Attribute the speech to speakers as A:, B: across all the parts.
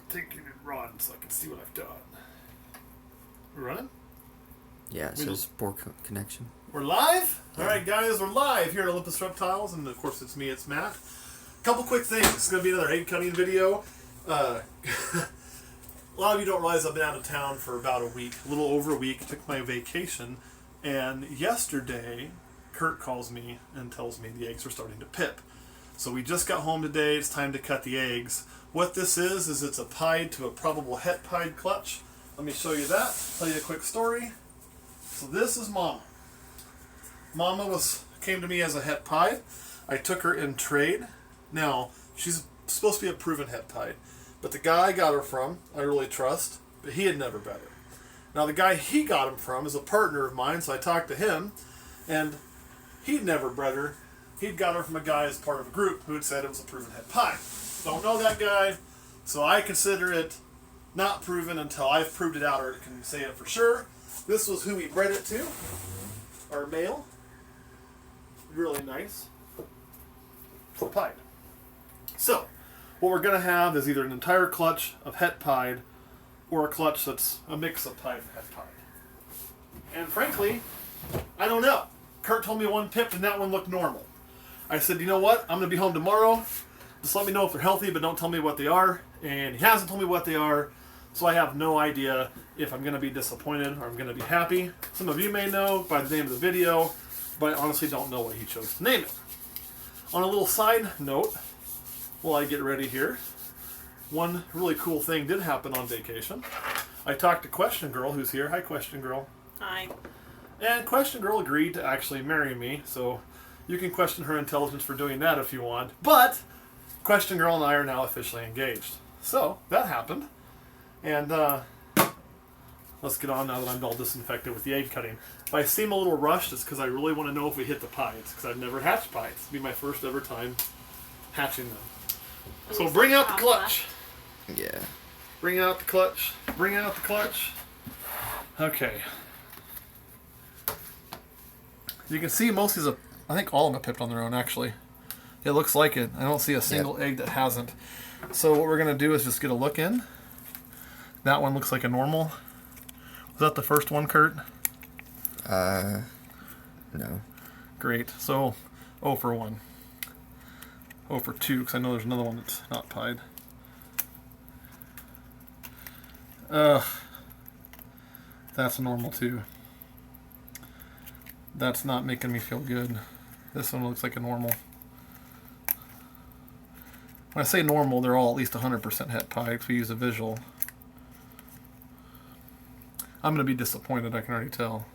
A: taking it run so I can see what I've done. We're running?
B: Yeah, it says poor connection.
A: We're live?
B: Yeah.
A: Alright guys, we're live here at Olympus Reptiles, and of course it's me, it's Matt. Couple quick things. It's going to be another egg cutting video. A lot of you don't realize I've been out of town for about a week, a little over a week. Took my vacation, and yesterday Kurt calls me and tells me the eggs are starting to pip. So we just got home today. It's time to cut the eggs. What this is it's a pied to a probable het pied clutch. Let me show you that. Tell you a quick story. So this is Mama. Mama came to me as a het pied. I took her in trade. Now, she's supposed to be a proven het pied, but the guy I got her from, I really trust, but he had never bred her. Now, the guy he got him from is a partner of mine, so I talked to him, and he'd never bred her. He'd got her from a guy as part of a group who had said it was a proven het pied. Don't know that guy, so I consider it not proven until I've proved it out or can say it for sure. This was who we bred it to, our male. Really nice. It's a pied. So, what we're going to have is either an entire clutch of het pied or a clutch that's a mix of pied and het pied. And frankly, I don't know. Kurt told me one pipped and that one looked normal. I said, you know what? I'm going to be home tomorrow. Just let me know if they're healthy, but don't tell me what they are. And he hasn't told me what they are, so I have no idea if I'm going to be disappointed or I'm going to be happy. Some of you may know by the name of the video, but I honestly don't know what he chose to name it. On a little side note, while I get ready here, one really cool thing did happen on vacation. I talked to Question Girl, who's here. Hi, Question Girl.
C: Hi.
A: And Question Girl agreed to actually marry me, so you can question her intelligence for doing that if you want. But Question Girl and I are now officially engaged. So, that happened. And let's get on now that I'm all disinfected with the egg cutting. If I seem a little rushed, it's because I really want to know if we hit the pieds, because I've never hatched pieds. It'll be my first ever time hatching them. So bring out the clutch.
B: Yeah.
A: Bring out the clutch. Bring out the clutch. Okay. You can see most of these, I think all of them are pipped on their own, actually. It looks like it. I don't see a single egg that hasn't. So what we're going to do is just get a look in. That one looks like a normal. Was that the first one, Kurt?
B: No.
A: Great. So, 0 for 1. 0 for 2, because I know there's another one that's not pied. That's a normal too. That's not making me feel good. This one looks like a normal. When I say normal, they're all at least 100% het pied, because we use a visual. I'm going to be disappointed, I can already tell.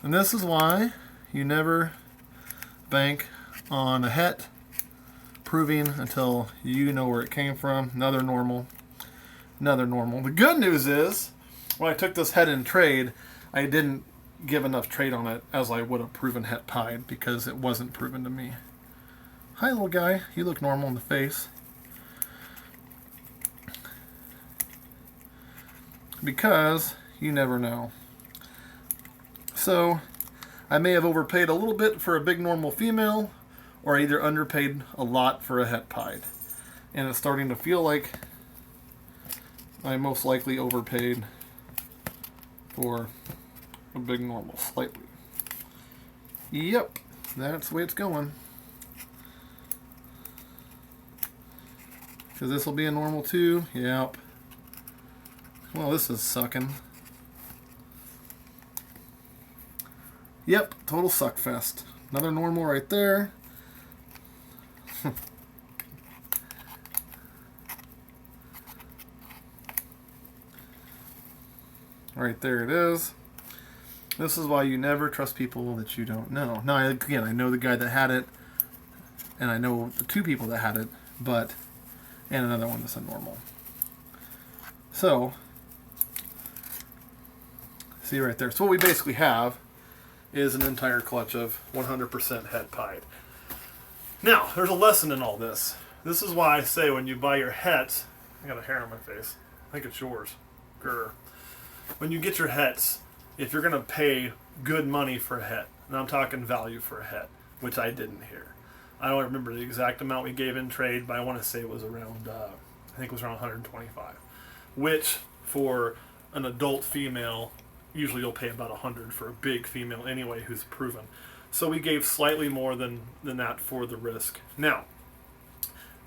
A: And this is why you never bank on a het proving until you know where it came from. Another normal. Another normal. The good news is, when I took this het in trade, I didn't give enough trade on it as I would have proven het pied, because it wasn't proven to me. Hi, little guy. You look normal in the face. Because you never know. So, I may have overpaid a little bit for a big normal female, or I either underpaid a lot for a het pied. And it's starting to feel like I most likely overpaid for a big normal, slightly. Yep, that's the way it's going. Because this will be a normal too. Yep. Well, this is sucking. Yep, total suck fest. Another normal right there. Right there it is. This is why you never trust people that you don't know. Now, again, I know the guy that had it, and I know the 2 people that had it, and another one that's a normal. So, see right there. So what we basically have is an entire clutch of 100% het pied. Now, there's a lesson in all this. This is why I say when you buy your hets, I got a hair on my face. I think it's yours. Grr. When you get your hets, if you're going to pay good money for a het, and I'm talking value for a het, which I didn't here. I don't remember the exact amount we gave in trade, but I want to say it was around, I think it was around 125, which for an adult female, usually you'll pay about 100 for a big female anyway who's proven. So we gave slightly more than that for the risk. Now,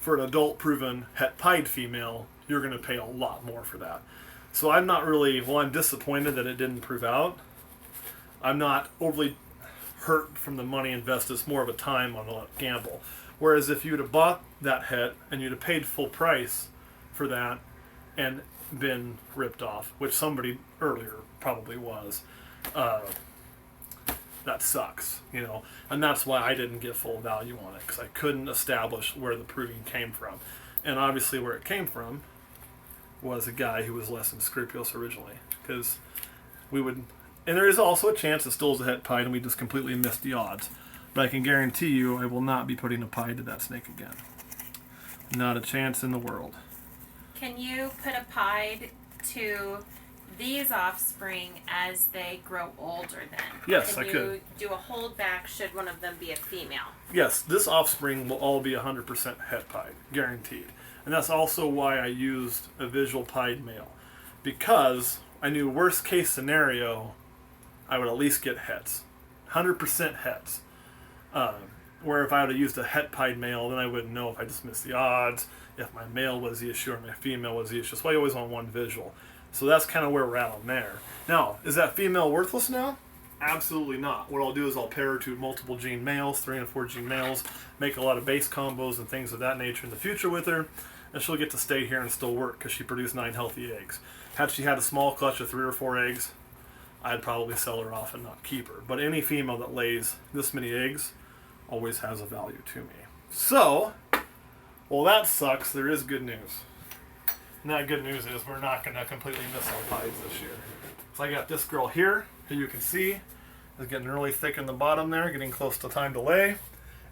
A: for an adult proven het pied female, you're going to pay a lot more for that. So I'm not really, well, I'm disappointed that it didn't prove out. I'm not overly hurt from the money invested. It's more of a time on a gamble. Whereas if you'd have bought that het and you'd have paid full price for that and been ripped off, which somebody earlier probably was, that sucks, you know. And that's why I didn't get full value on it, because I couldn't establish where the proving came from. And obviously where it came from was a guy who was less than scrupulous originally, because we would, and there is also a chance it still is a het pied and we just completely missed the odds. But I can guarantee you I will not be putting a pied to that snake again. Not a chance in the world.
C: Can you put a pied to these offspring as they grow older then?
A: Yes, I could.
C: Can you do a holdback should one of them be a female?
A: Yes, this offspring will all be 100% het pied, guaranteed. And that's also why I used a visual pied male, because I knew worst case scenario, I would at least get hets, 100% hets. Where if I would have used a het pied male, then I wouldn't know if I just missed the odds, if my male was the issue or my female was the issue. So I always want one visual. So that's kind of where we're at on there. Now, is that female worthless now? Absolutely not. What I'll do is I'll pair her to multiple gene males, 3 and 4 gene males, make a lot of base combos and things of that nature in the future with her, and she'll get to stay here and still work because she produced 9 healthy eggs. Had she had a small clutch of 3 or 4 eggs, I'd probably sell her off and not keep her. But any female that lays this many eggs always has a value to me. So, well, that sucks. There is good news. And that good news is we're not going to completely miss our pies this year. So I got this girl here, who you can see is getting really thick in the bottom there, getting close to time to lay.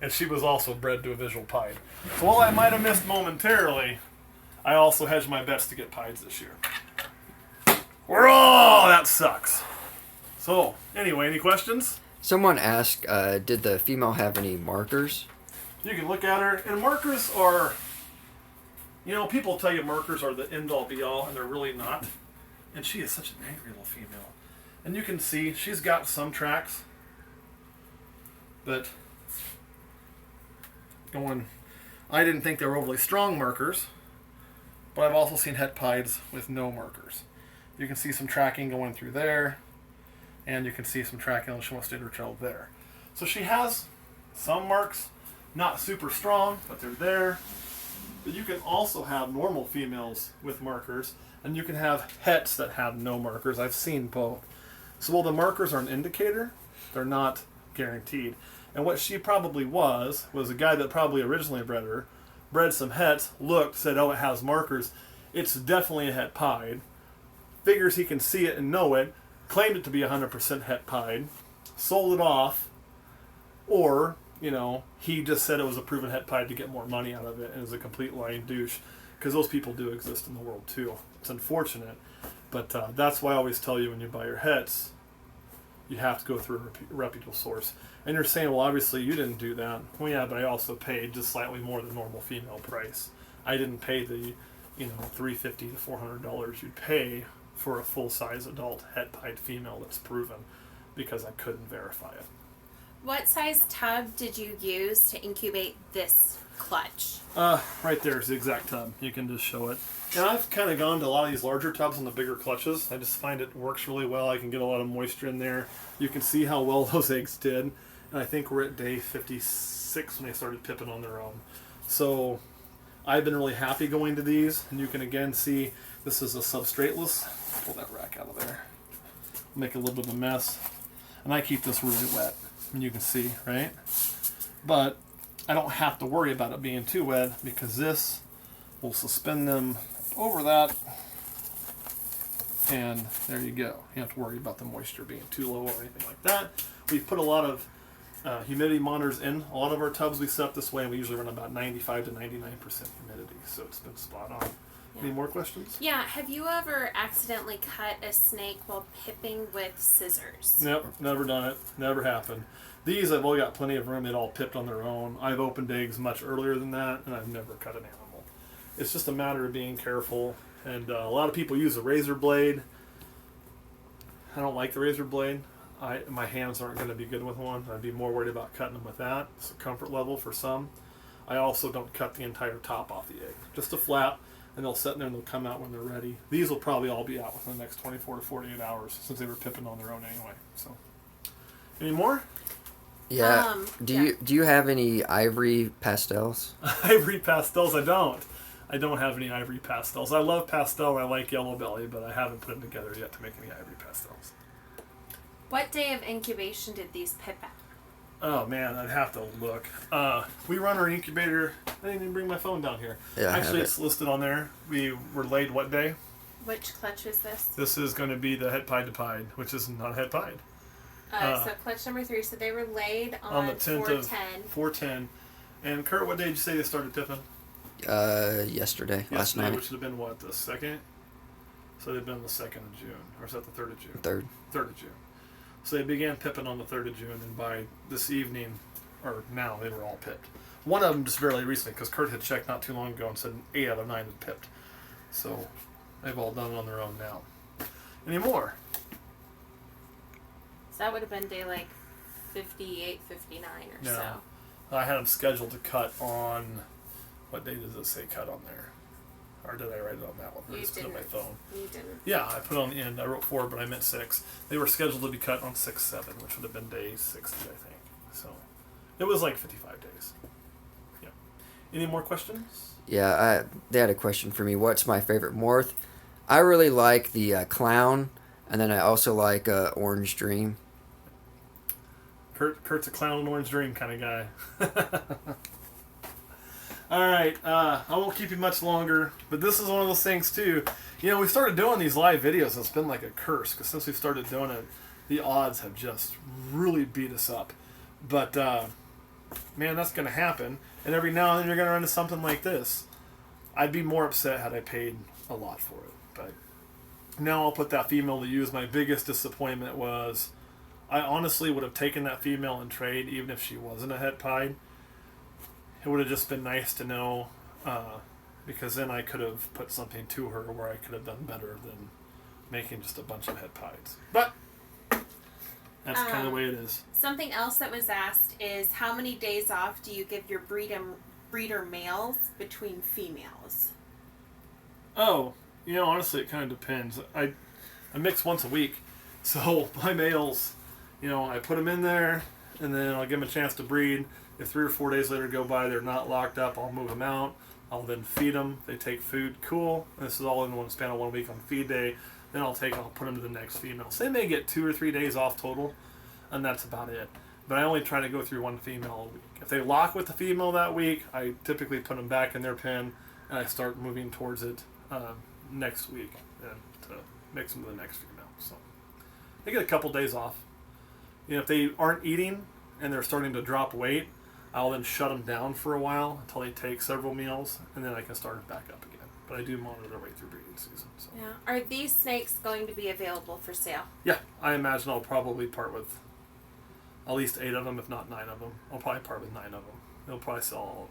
A: And she was also bred to a visual pied. So while I might have missed momentarily, I also hedged my bets to get pieds this year. That sucks. So, anyway, any questions?
B: Someone asked, did the female have any markers?
A: You can look at her, and markers are, you know, people tell you markers are the end-all be-all, and they're really not. And she is such an angry little female. And you can see she's got some tracks, but I didn't think they were overly strong markers, but I've also seen het pieds with no markers. You can see some tracking going through there, and you can see some tracking on the Schwarzenegger trail there. So she has some marks, not super strong, but they're there. But you can also have normal females with markers, and you can have hets that have no markers. I've seen both. So while the markers are an indicator, they're not guaranteed. And what she probably was a guy that probably originally bred her, bred some hets, looked, said, oh, it has markers. It's definitely a het pied. Figures he can see it and know it, claimed it to be 100% het pied, sold it off, or, you know, he just said it was a proven het pied to get more money out of it and is a complete lying douche, because those people do exist in the world too. It's unfortunate, but that's why I always tell you when you buy your hets, you have to go through a reputable source. And you're saying, well, obviously you didn't do that. Well, yeah, but I also paid just slightly more than normal female price. I didn't pay the, you know, $350 to $400 you'd pay for a full-size adult het pied female that's proven, because I couldn't verify it.
C: What size tub did you use to incubate this clutch?
A: Right there is the exact tub. You can just show it. And I've kind of gone to a lot of these larger tubs and the bigger clutches. I just find it works really well. I can get a lot of moisture in there. You can see how well those eggs did. And I think we're at day 56 when they started pipping on their own. So I've been really happy going to these. And you can again see this is a substrateless. Pull that rack out of there. Make a little bit of a mess. And I keep this really wet. And you can see, right? But I don't have to worry about it being too wet, because this will suspend them over that. And there you go. You don't have to worry about the moisture being too low or anything like that. We've put a lot of humidity monitors in a lot of our tubs we set up this way, and we usually run about 95 to 99% humidity, so it's been spot on.
C: Yeah.
A: Any more questions?
C: Yeah, have you ever accidentally cut a snake while pipping with scissors?
A: Nope, never done it. Never happened. These, I've all got plenty of room. They'd all pipped on their own. I've opened eggs much earlier than that, and I've never cut an animal. It's just a matter of being careful. And a lot of people use a razor blade. I don't like the razor blade. My hands aren't going to be good with one. I'd be more worried about cutting them with that. It's a comfort level for some. I also don't cut the entire top off the egg. Just a flap. And they'll sit in there and they'll come out when they're ready. These will probably all be out within the next 24 to 48 hours since they were pipping on their own anyway. So, any more?
B: Yeah. Do you have any ivory pastels?
A: Ivory pastels? I don't have any ivory pastels. I love pastel and I like yellow belly, but I haven't put them together yet to make any ivory pastels.
C: What day of incubation did these pip at?
A: Oh man, I'd have to look. We run our incubator. I didn't even bring my phone down here.
B: Yeah,
A: actually, it's listed on there. We were laid what day?
C: Which clutch was this?
A: This is going to be the het pied to pied, which is not a het pied.
C: So clutch number 3. So they were laid on
A: the 10th
C: 410.
A: of 410. And Kurt, what day did you say they started pipping?
B: Yesterday, last night.
A: Which would have been what, the 2nd? So they'd been the 2nd of June, or is that the 3rd of June? 3rd of June. So they began pipping on the 3rd of June, and by this evening, or now, they were all pipped. One of them just fairly recently, because Kurt had checked not too long ago and said 8 out of 9 had pipped. So they've all done it on their own now. Any more?
C: So that would have been day like 58, 59 or so.
A: I had them scheduled to cut on, what day does it say cut on there? Or did I write it on that one? Or just put it on my phone?
C: You didn't.
A: Yeah, I put on the end. I wrote 4, but I meant 6. They were scheduled to be cut on 6/7, which would have been day 60, I think. So it was like 55 days. Yeah. Any more questions?
B: Yeah, they had a question for me. What's my favorite morph? I really like the clown, and then I also like Orange Dream.
A: Kurt's a clown and orange dream kind of guy. All right, I won't keep you much longer, but this is one of those things too. You know, we started doing these live videos. It's been like a curse because since we started doing it, the odds have just really beat us up. But man, that's going to happen. And every now and then you're going to run into something like this. I'd be more upset had I paid a lot for it. But now I'll put that female to use. My biggest disappointment was I honestly would have taken that female in trade even if she wasn't a het pied. It would have just been nice to know, because then I could have put something to her where I could have done better than making just a bunch of het pieds. But that's kind of the way it is.
C: Something else that was asked is how many days off do you give your breeder males between females?
A: Oh, you know, honestly, it kind of depends. I mix once a week, so my males, you know, I put them in there, and then I'll give them a chance to breed. If 3 or 4 days later go by, they're not locked up, I'll move them out. I'll then feed them. They take food, cool. This is all in one span of 1 week on feed day. Then I'll put them to the next female. So they may get 2 or 3 days off total, and that's about it. But I only try to go through one female a week. If they lock with the female that week, I typically put them back in their pen, and I start moving towards it next week and to mix them to the next female. So they get a couple days off. You know, if they aren't eating and they're starting to drop weight, I'll then shut them down for a while until they take several meals, and then I can start it back up again. But I do monitor their way through breeding season. So.
C: Yeah. Are these snakes going to be available for sale?
A: Yeah, I imagine I'll probably part with at least 8 of them, if not 9 of them. I'll probably part with 9 of them. They'll probably sell all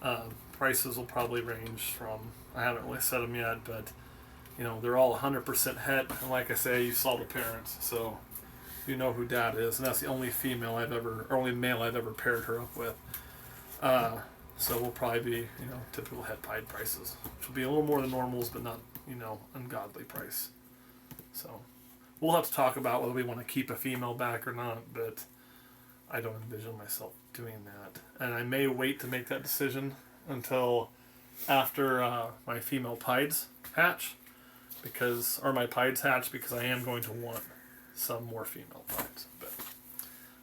A: of them. Prices will probably range from, I haven't really set them yet, but you know, they're all 100% het, and like I say, you saw the parents, so you know who Dad is, and that's the only only male I've ever paired her up with. So we'll probably be, you know, typical het pied prices, which will be a little more than normals, but not, you know, ungodly price. So we'll have to talk about whether we want to keep a female back or not, but I don't envision myself doing that. And I may wait to make that decision until after my female pieds hatch, because I am going to want some more female pieds. But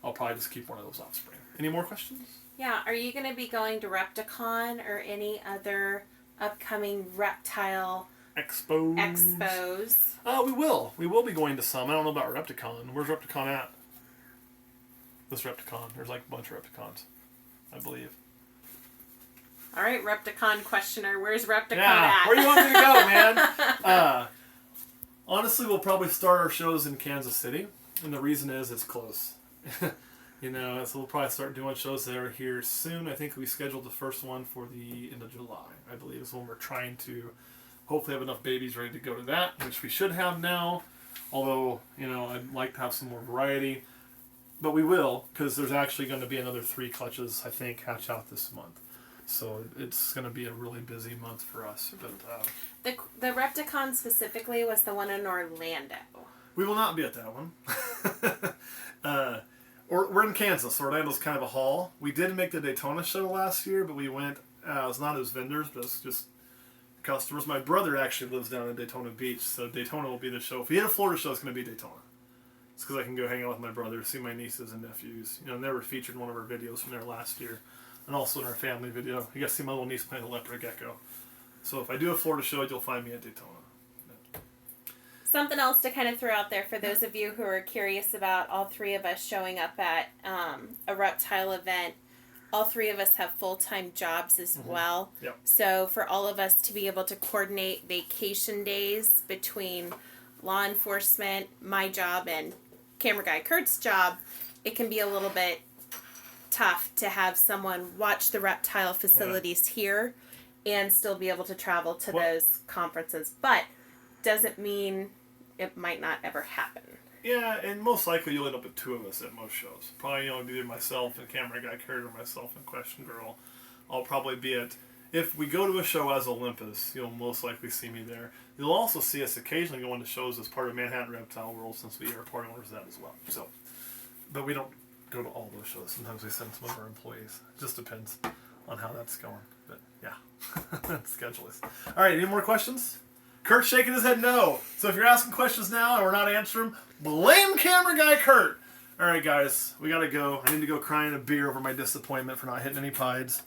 A: I'll probably just keep one of those offspring. Any more questions?
C: Yeah. Are you going to be going to Repticon or any other upcoming reptile expos?
A: We will. We will be going to some. I don't know about Repticon. Where's Repticon at? This Repticon. There's like a bunch of Repticons, I believe.
C: All right, Repticon questioner. Where's Repticon
A: Yeah,
C: at?
A: where do you want me to go, man? Honestly, we'll probably start our shows in Kansas City, and the reason is it's close. So we'll probably start doing shows there here soon. I think we scheduled the first one for the end of July, I believe, is when we're trying to hopefully have enough babies ready to go to that, which we should have now. Although, I'd like to have some more variety. But we will, because there's actually going to be another 3 clutches, I think, hatch out this month. So it's going to be a really busy month for us. But
C: the Repticon specifically was the one in Orlando.
A: We will not be at that one. We're in Kansas, so Orlando's kind of a haul. We did make the Daytona show last year, but we went, it was not as vendors, but it's just customers. My brother actually lives down in Daytona Beach, so Daytona will be the show. If we hit a Florida show, it's going to be Daytona. It's because I can go hang out with my brother, see my nieces and nephews. And they were featured in one of our videos from there last year, and also in our family video. You guys see my little niece playing the leopard gecko. So if I do a Florida show, you'll find me at Daytona.
C: Something else to kind of throw out there for those of you who are curious about all 3 of us showing up at a reptile event. All 3 of us have full-time jobs as well.
A: Yep.
C: So for all of us to be able to coordinate vacation days between law enforcement, my job, and camera guy Kurt's job, it can be a little bit tough to have someone watch the reptile facilities here and still be able to travel to those conferences. But doesn't mean it might not ever happen.
A: Yeah, and most likely you'll end up with 2 of us at most shows. Probably either myself and camera guy Kurt or myself and Question Girl. I'll probably be at... If we go to a show as Olympus, you'll most likely see me there. You'll also see us occasionally going to shows as part of Manhattan Reptile World, since we are part owners of that as well. So, but we don't go to all those shows. Sometimes we send some of our employees. It just depends on how that's going. But yeah, schedule is. All right, any more questions? Kurt's shaking his head no. So if you're asking questions now and we're not answering them, blame camera guy Kurt. All right, guys, we got to go. I need to go crying a beer over my disappointment for not hitting any pieds.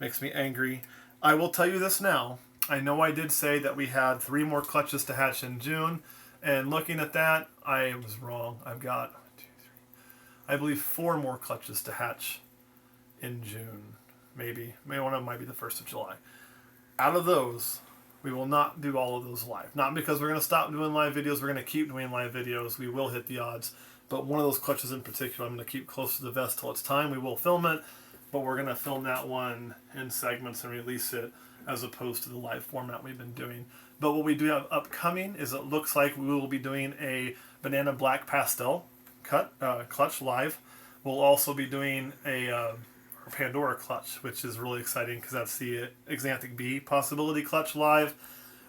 A: Makes me angry. I will tell you this now. I know I did say that we had 3 more clutches to hatch in June. And looking at that, I was wrong. I've got, 1, 2, 3, I believe 4 more clutches to hatch in June. Maybe one of them might be the 1st of July. Out of those... we will not do all of those live. Not because we're going to stop doing live videos. We're going to keep doing live videos. We will hit the odds. But one of those clutches in particular, I'm going to keep close to the vest till it's time. We will film it, but we're going to film that one in segments and release it as opposed to the live format we've been doing. But what we do have upcoming is it looks like we will be doing a banana black pastel clutch live. We'll also be doing a Pandora clutch, which is really exciting because that's the Exanthic B possibility clutch live.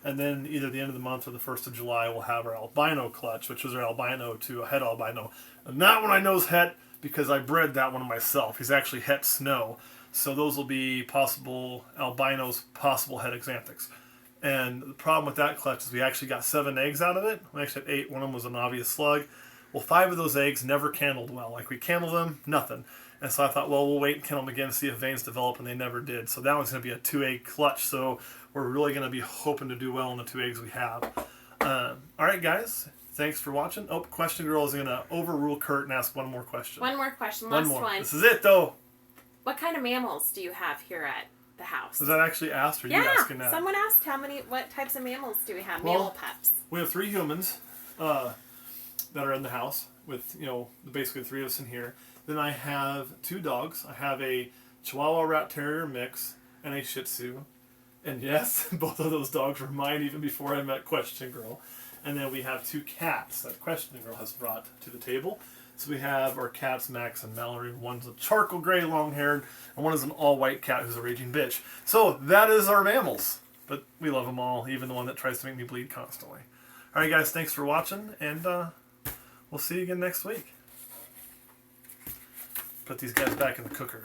A: And then either the end of the month or the 1st of July, we'll have our albino clutch, which is our albino to a het albino. And that one I know is het because I bred that one myself. He's actually het snow. So those will be possible albinos, possible het Exanthics. And the problem with that clutch is we actually got 7 eggs out of it. We actually had 8. One of them was an obvious slug. Well, 5 of those eggs never candled well. Like we candled them, nothing. And so I thought, well, we'll wait and candle them again and see if veins develop, and they never did. So that one's going to be a 2-egg clutch, so we're really going to be hoping to do well in the 2 eggs we have. All right, guys. Thanks for watching. Oh, Question Girl is going to overrule Kurt and ask one more question.
C: One more question. Last one.
A: This is it, though.
C: What kind of mammals do you have here at the house?
A: Was that actually asked, or you asking that?
C: Someone asked what types of mammals do we have?
A: Well,
C: mammal pups.
A: We have 3 humans that are in the house with, basically the 3 of us in here. Then I have 2 dogs. I have a Chihuahua Rat Terrier mix and a Shih Tzu. And yes, both of those dogs were mine even before I met Question Girl. And then we have 2 cats that Question Girl has brought to the table. So we have our cats, Max and Mallory. One's a charcoal gray long-haired, and one is an all-white cat who's a raging bitch. So that is our mammals. But we love them all, even the one that tries to make me bleed constantly. All right, guys, thanks for watching, and we'll see you again next week. Put these guys back in the cooker.